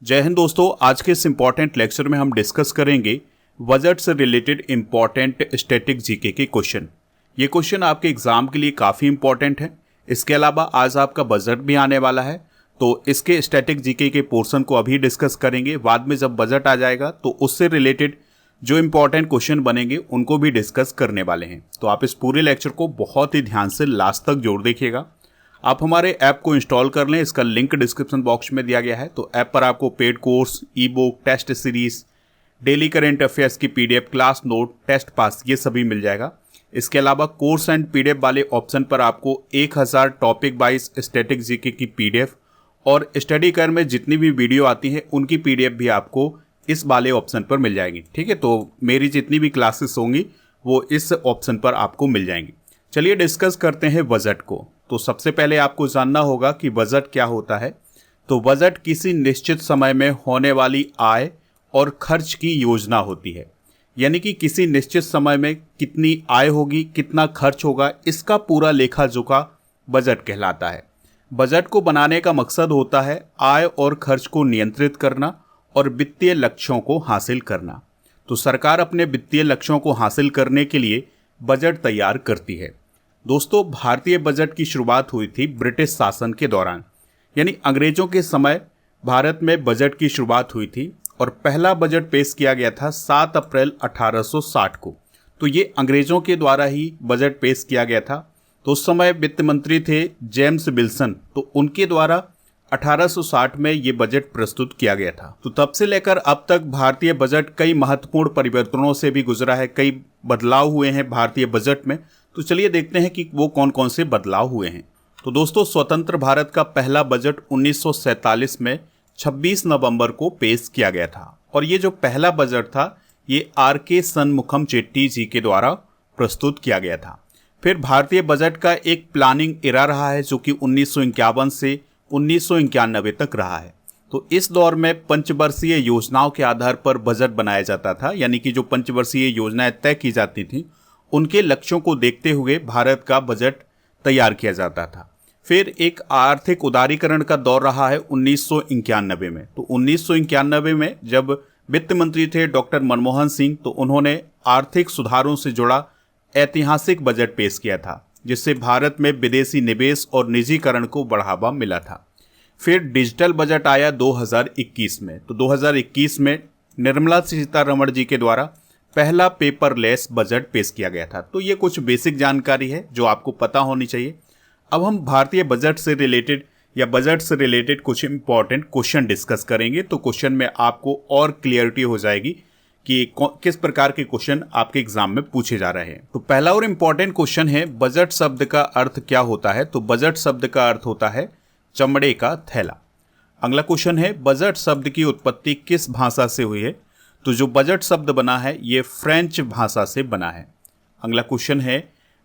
जय हिंद दोस्तों। आज के इस इम्पॉर्टेंट लेक्चर में हम डिस्कस करेंगे बजट से रिलेटेड इम्पॉर्टेंट स्टैटिक जीके के क्वेश्चन। ये क्वेश्चन आपके एग्जाम के लिए काफ़ी इम्पॉर्टेंट है। इसके अलावा आज आपका बजट भी आने वाला है, तो इसके स्टैटिक जीके के पोर्शन को अभी डिस्कस करेंगे। बाद में जब बजट आ जाएगा तो उससे रिलेटेड जो इम्पॉर्टेंट क्वेश्चन बनेंगे उनको भी डिस्कस करने वाले हैं। तो आप इस पूरे लेक्चर को बहुत ही ध्यान से लास्ट तक जोड़ देखिएगा। आप हमारे ऐप को इंस्टॉल कर लें, इसका लिंक डिस्क्रिप्शन बॉक्स में दिया गया है। तो ऐप पर आपको paid course, e book, test series, daily current affairs की PDF, class note, test pass, ये सभी मिल जाएगा। इसके अलावा कोर्स एंड पीडीएफ वाले ऑप्शन पर आपको 1000 टॉपिक वाइज स्टैटिक जीके की पीडीएफ और स्टडी कर में जितनी भी वीडियो आती है उनकी पीडीएफ भी आपको इस वाले ऑप्शन पर मिल जाएगी। ठीक है, तो मेरी जितनी भी क्लासेस होंगी वो इस ऑप्शन पर आपको मिल जाएंगी। चलिए डिस्कस करते हैं बजट को। तो सबसे पहले आपको जानना होगा कि बजट क्या होता है। तो बजट किसी निश्चित समय में होने वाली आय और खर्च की योजना होती है, यानी कि किसी निश्चित समय में कितनी आय होगी, कितना खर्च होगा, इसका पूरा लेखा जोखा बजट कहलाता है। बजट को बनाने का मकसद होता है आय और खर्च को नियंत्रित करना और वित्तीय लक्ष्यों को हासिल करना। तो सरकार अपने वित्तीय लक्ष्यों को हासिल करने के लिए बजट तैयार करती है। दोस्तों, भारतीय बजट की शुरुआत हुई थी ब्रिटिश शासन के दौरान, यानी अंग्रेजों के समय भारत में बजट की शुरुआत हुई थी और पहला बजट पेश किया गया था 7 अप्रैल 1860 को। तो ये अंग्रेजों के द्वारा ही बजट पेश किया गया था। तो उस समय वित्त मंत्री थे जेम्स विल्सन, तो उनके द्वारा 1860 में ये बजट प्रस्तुत किया गया था। तो तब से लेकर अब तक भारतीय बजट कई महत्वपूर्ण परिवर्तनों से भी गुजरा है, कई बदलाव हुए हैं भारतीय बजट में। तो चलिए देखते हैं कि वो कौन कौन से बदलाव हुए हैं। तो दोस्तों, स्वतंत्र भारत का पहला बजट 1947 में 26 नवंबर को पेश किया गया था और ये जो पहला बजट था ये आर.के. शनमुखम चेट्टी जी के द्वारा प्रस्तुत किया गया था। फिर भारतीय बजट का एक प्लानिंग इरा रहा है जो कि 1951 से 1991 तक रहा है। तो इस दौर में पंचवर्षीय योजनाओं के आधार पर बजट बनाया जाता था, यानी कि जो पंचवर्षीय योजनाएं तय की जाती थी उनके लक्ष्यों को देखते हुए भारत का बजट तैयार किया जाता था। फिर एक आर्थिक उदारीकरण का दौर रहा है 1991 में। तो 1991 में जब वित्त मंत्री थे डॉक्टर मनमोहन सिंह, तो उन्होंने आर्थिक सुधारों से जुड़ा ऐतिहासिक बजट पेश किया था, जिससे भारत में विदेशी निवेश और निजीकरण को बढ़ावा मिला था। फिर डिजिटल बजट आया 2021 में। तो 2021 में निर्मला सीतारमण जी के द्वारा पहला पेपरलेस बजट पेश किया गया था। तो ये कुछ बेसिक जानकारी है जो आपको पता होनी चाहिए। अब हम भारतीय बजट से रिलेटेड या बजट से रिलेटेड कुछ इंपॉर्टेंट क्वेश्चन डिस्कस करेंगे। तो क्वेश्चन में आपको और क्लियरिटी हो जाएगी कि किस प्रकार के क्वेश्चन आपके एग्जाम में पूछे जा रहे हैं। तो पहला और इम्पॉर्टेंट क्वेश्चन है, बजट शब्द का अर्थ क्या होता है। तो बजट शब्द का अर्थ होता है चमड़े का थैला। अगला क्वेश्चन है, बजट शब्द की उत्पत्ति किस भाषा से हुई है। तो जो बजट शब्द बना है ये फ्रेंच भाषा से बना है। अगला क्वेश्चन है,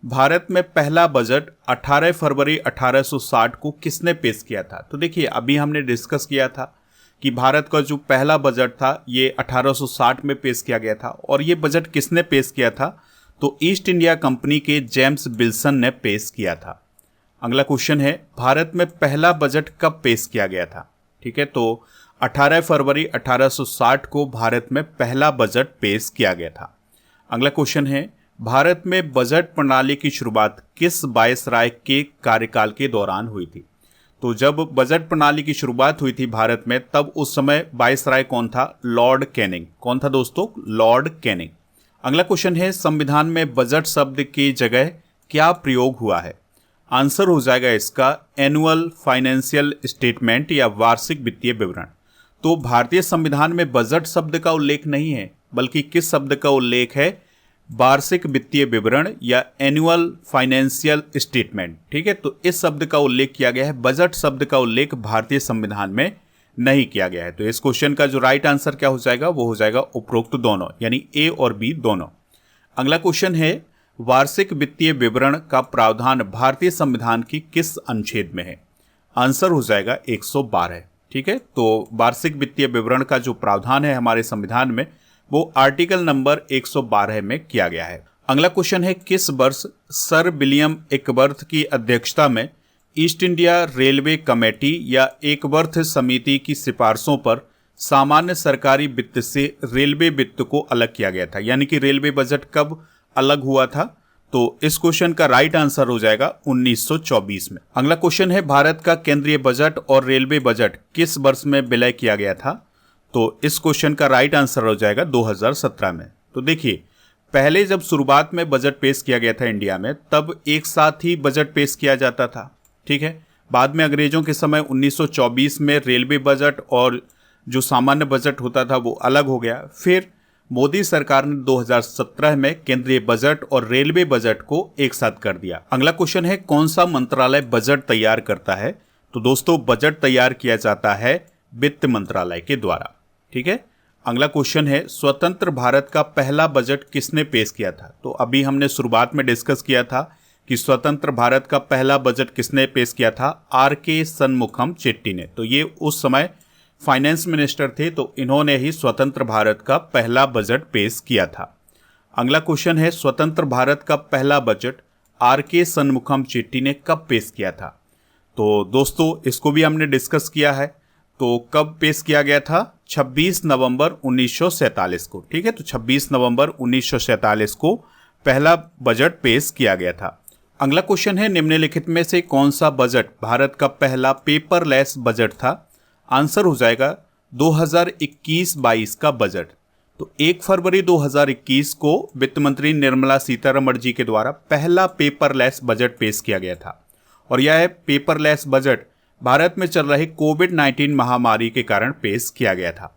भारत में पहला बजट 18 फरवरी 1860 को किसने पेश किया था। तो देखिए, अभी हमने डिस्कस किया था कि भारत का जो पहला बजट था ये 1860 में पेश किया गया था और ये बजट किसने पेश किया था। तो ईस्ट इंडिया कंपनी के जेम्स विल्सन ने पेश किया था। अगला क्वेश्चन है, भारत में पहला बजट कब पेश किया गया था। ठीक है, तो 18 फरवरी 1860 को भारत में पहला बजट पेश किया गया था। अगला क्वेश्चन है, भारत में बजट प्रणाली की शुरुआत किस वायसराय के कार्यकाल के दौरान हुई थी। तो जब बजट प्रणाली की शुरुआत हुई थी भारत में, तब उस समय वायसराय कौन था। Lord Canning. कौन था दोस्तों। Lord Canning. अगला क्वेश्चन है, संविधान में बजट शब्द की जगह क्या प्रयोग हुआ है। आंसर हो जाएगा इसका एनुअल फाइनेंशियल स्टेटमेंट या वार्षिक वित्तीय विवरण। तो भारतीय संविधान में बजट शब्द का उल्लेख नहीं है, बल्कि किस शब्द का उल्लेख है। वार्षिक वित्तीय विवरण या एनुअल फाइनेंशियल स्टेटमेंट। ठीक है, तो इस शब्द का उल्लेख किया गया है। बजट शब्द का उल्लेख भारतीय संविधान में नहीं किया गया है। तो इस क्वेश्चन का जो राइट आंसर क्या हो जाएगा, वो हो जाएगा उपरोक्त दोनों, यानी ए और बी दोनों। अगला क्वेश्चन है, वार्षिक वित्तीय विवरण का प्रावधान भारतीय संविधान की किस अनुच्छेद में है। आंसर हो जाएगा 112। ठीक है, तो वार्षिक वित्तीय विवरण का जो प्रावधान है हमारे संविधान में वो आर्टिकल नंबर 112 में किया गया है। अगला क्वेश्चन है, किस वर्ष सर विलियम एकवर्थ की अध्यक्षता में ईस्ट इंडिया रेलवे कमेटी या एकवर्थ समिति की सिफारिशों पर सामान्य सरकारी वित्त से रेलवे वित्त को अलग किया गया था, यानी कि रेलवे बजट कब अलग हुआ था? तो इस क्वेश्चन का राइट आंसर हो जाएगा 1924 में। अगला क्वेश्चन है, भारत का केंद्रीय बजट और रेलवे बजट किस वर्ष में विलय किया गया था? तो इस क्वेश्चन का राइट आंसर हो जाएगा 2017 में। तो देखिए, पहले जब शुरुआत में बजट पेश किया गया था इंडिया में, तब एक साथ ही बजट पेश किया जाता था, ठीक है। बाद में अंग्रेजों के समय 1924 में रेलवे बजट और जो सामान्य बजट होता था वो अलग हो गया। फिर मोदी सरकार ने 2017 में केंद्रीय बजट और रेलवे बजट को एक साथ कर दिया। अगला क्वेश्चन है, कौन सा मंत्रालय बजट तैयार करता है? तो दोस्तों, बजट तैयार किया जाता है वित्त मंत्रालय के द्वारा, ठीक है। अगला क्वेश्चन है, स्वतंत्र भारत का पहला बजट किसने पेश किया था? तो अभी हमने शुरुआत में डिस्कस किया था कि स्वतंत्र भारत का पहला बजट किसने पेश किया था? आर.के. शनमुखम चेट्टी ने। तो ये उस समय फाइनेंस मिनिस्टर थे, तो इन्होंने ही स्वतंत्र भारत का पहला बजट पेश किया था। अगला क्वेश्चन है, स्वतंत्र भारत का पहला बजट आर.के. शनमुखम चेट्टी ने कब पेश किया था? तो दोस्तों, इसको भी हमने डिस्कस किया है। तो कब पेश किया गया था? 26 नवंबर 1947 को, ठीक है। तो 26 नवंबर 1947 को पहला बजट पेश किया गया था। अगला क्वेश्चन है, निम्नलिखित में से कौन सा बजट भारत का पहला पेपरलेस बजट था? आंसर हो जाएगा 2021-22 का बजट। तो 1 फरवरी 2021 को वित्त मंत्री निर्मला सीतारमण जी के द्वारा पहला पेपरलेस बजट पेश किया गया था, और यह पेपरलेस बजट भारत में चल रहे कोविड-19 महामारी के कारण पेश किया गया था।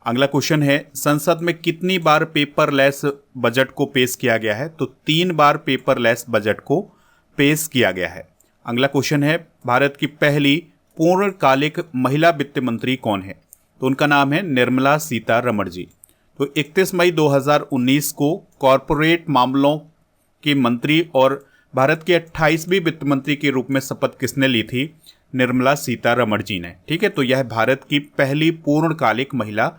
अगला क्वेश्चन है, संसद में कितनी बार पेपरलेस बजट को पेश किया गया है? तो 3 बार पेपरलेस बजट को पेश किया गया है। अगला क्वेश्चन है, भारत की पहली पूर्णकालिक महिला वित्त मंत्री कौन है? तो उनका नाम है निर्मला सीतारमण जी। तो 31 मई 2019 को कॉरपोरेट मामलों के मंत्री और भारत की 28वीं वित्त मंत्री के रूप में शपथ किसने ली थी? निर्मला सीतारमण जी ने, ठीक है। तो यह भारत की पहली पूर्णकालिक महिला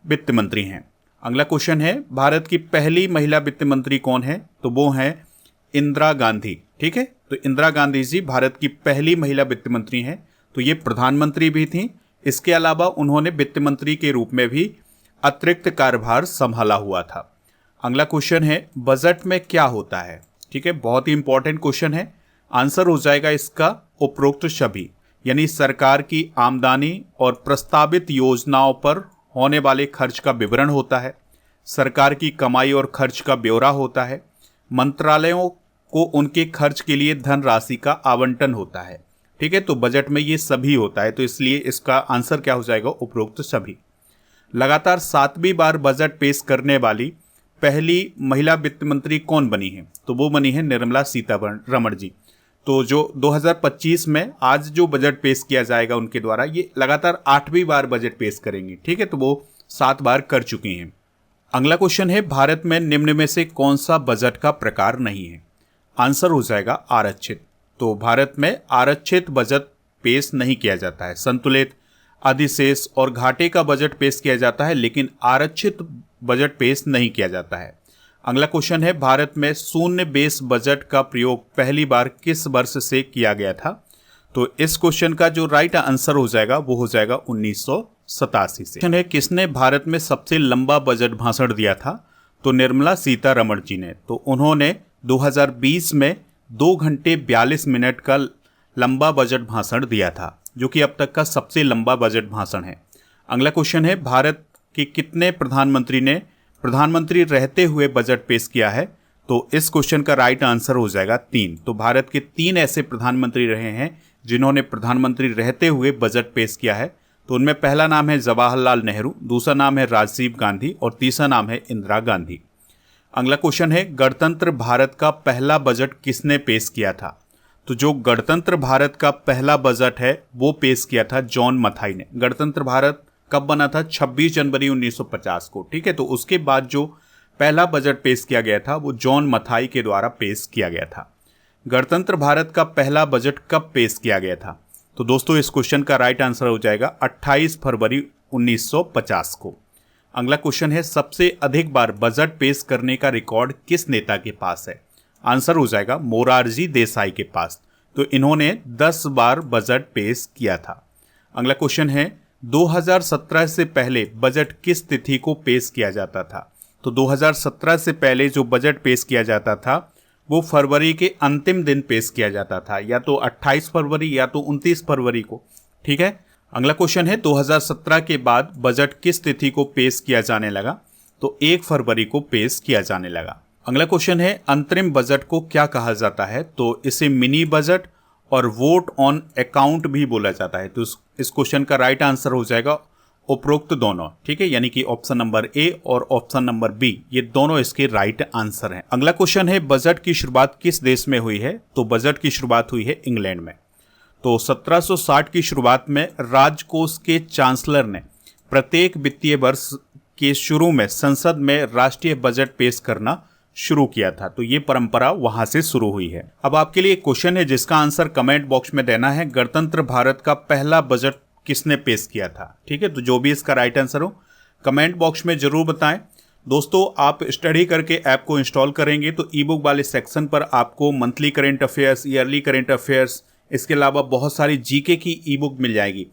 वित्त मंत्री हैं। अगला क्वेश्चन है, भारत की पहली महिला वित्त मंत्री कौन है? तो वो हैं इंदिरा गांधी, ठीक है। तो इंदिरा गांधी जी भारत की पहली महिला वित्त मंत्री हैं। तो ये प्रधानमंत्री भी थी, इसके अलावा उन्होंने वित्त मंत्री के रूप में भी अतिरिक्त कार्यभार संभाला हुआ था। अगला क्वेश्चन है, बजट में क्या होता है? ठीक है, बहुत ही इंपॉर्टेंट क्वेश्चन है। आंसर हो जाएगा इसका उपरोक्त सभी, यानी सरकार की आमदनी और प्रस्तावित योजनाओं पर होने वाले खर्च का विवरण होता है, सरकार की कमाई और खर्च का ब्यौरा होता है, मंत्रालयों को उनके खर्च के लिए धनराशि का आवंटन होता है, ठीक है। तो बजट में ये सभी होता है, तो इसलिए इसका आंसर क्या हो जाएगा? उपरोक्त सभी। लगातार 7वीं बार बजट पेश करने वाली पहली महिला वित्त मंत्री कौन बनी है? तो वो बनी है निर्मला सीतारमण जी। तो जो 2025 में आज जो बजट पेश किया जाएगा उनके द्वारा, ये लगातार 8वीं बार बजट पेश करेंगी, ठीक है। तो वो 7 बार कर चुकी हैं। अगला क्वेश्चन है, भारत में निम्न में से कौन सा बजट का प्रकार नहीं है? आंसर हो जाएगा आरक्षित। तो भारत में आरक्षित बजट पेश नहीं किया जाता है। संतुलित, अधिशेष और घाटे का बजट पेश किया जाता है, लेकिन आरक्षित बजट पेश नहीं किया जाता है। अगला क्वेश्चन है, भारत में शून्य बेस बजट का प्रयोग पहली बार किस वर्ष से किया गया था? तो इस क्वेश्चन का जो राइट आंसर हो जाएगा वो हो जाएगा 1987 से। क्वेश्चन है, किसने भारत में सबसे लंबा बजट भाषण दिया था? तो निर्मला सीतारमण जी ने। तो उन्होंने 2020 में 2 घंटे 42 मिनट का लंबा बजट भाषण दिया था, जो कि अब तक का सबसे लंबा बजट भाषण है। अगला क्वेश्चन है, भारत के कितने प्रधानमंत्री ने प्रधानमंत्री रहते हुए बजट पेश किया है? तो इस क्वेश्चन का राइट आंसर हो जाएगा 3। तो भारत के 3 ऐसे प्रधानमंत्री रहे हैं जिन्होंने प्रधानमंत्री रहते हुए बजट पेश किया है। तो उनमें पहला नाम है जवाहरलाल नेहरू, दूसरा नाम है राजीव गांधी और तीसरा नाम है इंदिरा गांधी। अगला क्वेश्चन है, गणतंत्र भारत का पहला बजट किसने पेश किया था? तो जो गणतंत्र भारत का पहला बजट है वो पेश किया था जॉन मथाई ने। गणतंत्र भारत कब बना था? 26 जनवरी 1950 को, ठीक है। तो उसके बाद जो पहला बजट पेश किया गया था वो जॉन मथाई के द्वारा पेश किया गया था। गणतंत्र भारत का पहला बजट कब पेश किया गया था? तो दोस्तों, इस क्वेश्चन का राइट आंसर हो जाएगा 28 फरवरी 1950 को। अगला क्वेश्चन है, सबसे अधिक बार बजट पेश करने का रिकॉर्ड किस नेता के पास है? आंसर हो जाएगा मोरारजी देसाई के पास। तो इन्होंने 10 बार बजट पेश किया था। अगला क्वेश्चन है, 2017 से पहले बजट किस तिथि को पेश किया जाता था? तो 2017 से पहले जो बजट पेश किया जाता था वो फरवरी के अंतिम दिन पेश किया जाता था, या तो 28 फरवरी या तो 29 फरवरी को। ठीक है, अगला क्वेश्चन है 2017 के बाद बजट किस तिथि को पेश किया जाने लगा? तो 1 फरवरी को पेश किया जाने लगा। अगला क्वेश्चन है अंतरिम बजट को क्या कहा जाता है? तो इसे मिनी बजट और वोट ऑन अकाउंट भी बोला जाता है। तो इस क्वेश्चन का राइट आंसर हो जाएगा उपरोक्त दोनों। ठीक है, यानी कि ऑप्शन नंबर ए और ऑप्शन नंबर बी, ये दोनों इसके राइट आंसर हैं। अगला क्वेश्चन है बजट की शुरुआत किस देश में हुई है? तो बजट की शुरुआत हुई है इंग्लैंड में। तो 1760 की शुरुआत में राजकोष के चांसलर ने प्रत्येक वित्तीय वर्ष के शुरू में संसद में राष्ट्रीय बजट पेश करना शुरू किया था। तो ये परंपरा वहां से शुरू हुई है। अब आपके लिए एक क्वेश्चन है जिसका आंसर कमेंट बॉक्स में देना है। गणतंत्र भारत का पहला बजट किसने पेश किया था? ठीक है, तो जो भी इसका राइट आंसर हो कमेंट बॉक्स में जरूर बताएं। दोस्तों, आप स्टडी करके ऐप को इंस्टॉल करेंगे तो ई बुक वाले सेक्शन पर आपको monthly current affairs, yearly current affairs, इसके अलावा बहुत सारी जीके की ई बुक मिल जाएगी।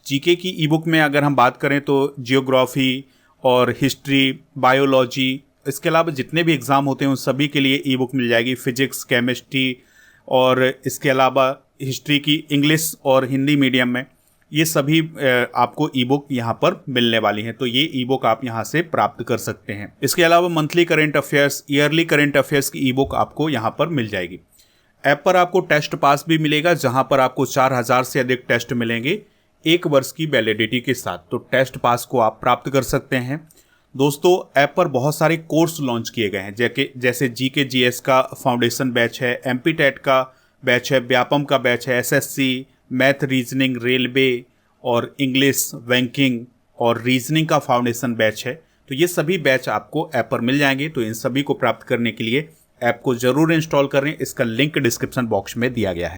जीके की ई बुक में अगर हम बात करें तो जियोग्राफी और हिस्ट्री, बायोलॉजी, इसके अलावा जितने भी एग्ज़ाम होते हैं उन सभी के लिए ई बुक मिल जाएगी। फिजिक्स, केमिस्ट्री और इसके अलावा हिस्ट्री की इंग्लिश और हिंदी मीडियम में, ये सभी आपको ई बुक यहाँ पर मिलने वाली हैं। तो ये ई बुक आप यहाँ से प्राप्त कर सकते हैं। इसके अलावा monthly current affairs, yearly current affairs की ई बुक आपको यहाँ पर मिल जाएगी। ऐप पर आपको टेस्ट पास भी मिलेगा, जहाँ पर आपको 4000 से अधिक टेस्ट मिलेंगे 1 वर्ष की वैलिडिटी के साथ। तो टेस्ट पास को आप प्राप्त कर सकते हैं। दोस्तों, ऐप पर बहुत सारे कोर्स लॉन्च किए गए हैं, जैसे जीके जीएस का फाउंडेशन बैच है, एमपी टेट का बैच है, व्यापम का बैच है, एसएससी, मैथ, रीजनिंग, रेलवे और इंग्लिश, बैंकिंग और रीजनिंग का फाउंडेशन बैच है। तो ये सभी बैच आपको ऐप पर मिल जाएंगे। तो इन सभी को प्राप्त करने के लिए ऐप को जरूर इंस्टॉल करें। इसका लिंक डिस्क्रिप्शन बॉक्स में दिया गया है।